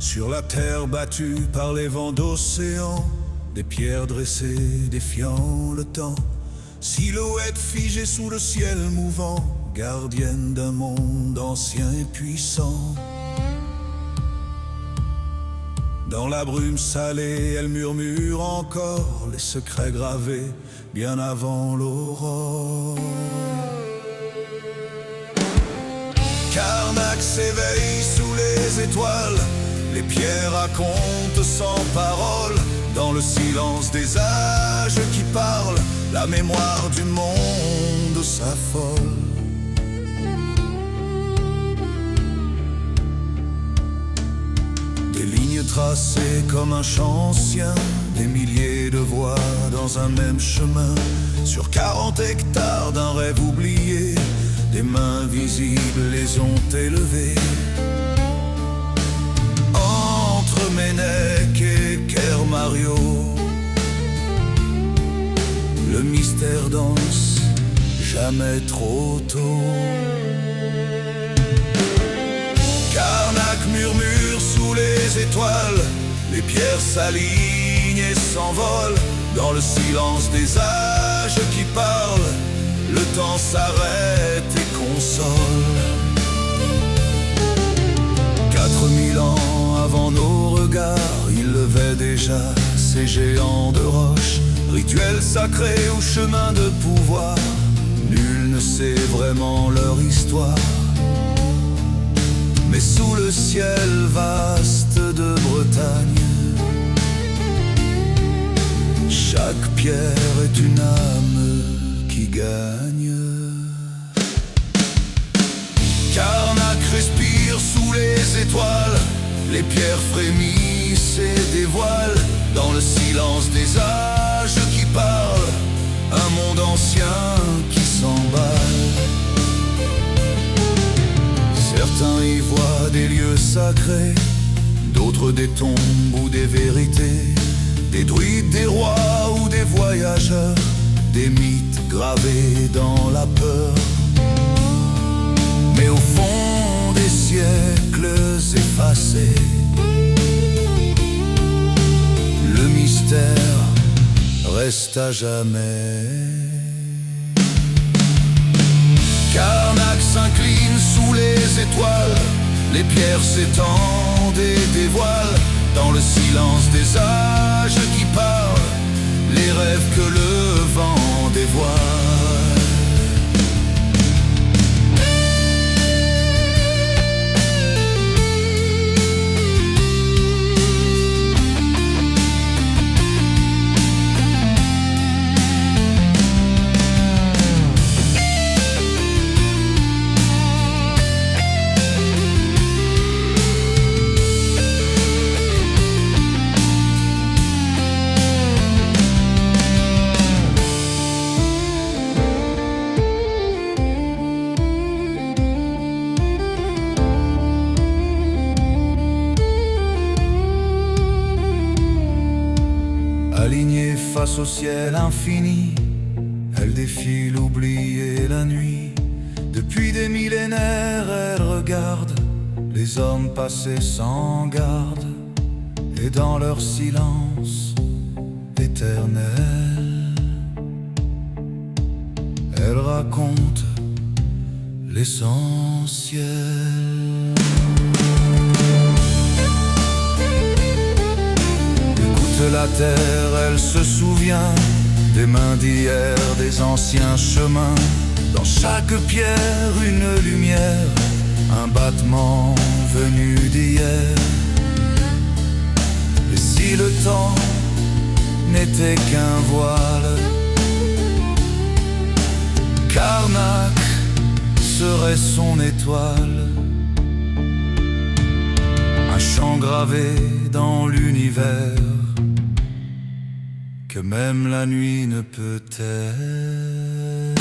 Sur la terre battue par les vents d'océan, des pierres dressées défiant le temps, silhouettes figées sous le ciel mouvant, gardiennes d'un monde ancien et puissant. Dans la brume salée, elles murmurent encore les secrets gravés bien avant l'aurore. Karnak s'éveille sous les étoiles, les pierres racontent sans parole, dans le silence des âges qui parlent, la mémoire du monde s'affole. Des lignes tracées comme un chant ancien, des milliers de voix dans un même chemin, sur 40 hectares d'un rêve oublié, des mains visibles les ont élevées. Entre Ménec et Kermario, le mystère danse jamais trop tôt. Karnak murmure sous les étoiles, les pierres s'alignent et s'envolent, dans le silence des âges qui parlent, le temps s'arrête et console. 4000 ans avant nos regards, ils levaient déjà ces géants de roche, rituels sacrés ou chemins de pouvoir, nul ne sait vraiment leur histoire. Mais sous le ciel vaste de Bretagne, chaque pierre est une âme qui gagne. Karnak respire sous les étoiles, les pierres frémissent et dévoilent, dans le silence des âges qui parlent, un monde ancien qui s'emballe. Certains y voient des lieux sacrés, d'autres des tombes ou des vérités, des druides, des rois ou des voyageurs, des mythes gravés dans la peur. Mais au fond des siècles effacés, le mystère reste à jamais. Karnak s'incline sous les étoiles, les pierres s'étendent et dévoilent, dans le silence des âges qui parlent, les rêves que le vent dévoile. Alignée face au ciel infini, elle défie l'oubli et la nuit. Depuis des millénaires, elle regarde les hommes passer sans garde, et dans leur silence éternel, elle raconte l'essentiel. De la terre, elle se souvient des mains d'hier, des anciens chemins. Dans chaque pierre, une lumière, un battement venu d'hier. Et si le temps n'était qu'un voile, Karnak serait son étoile. Un chant gravé dans l'univers que même la nuit ne peut taire.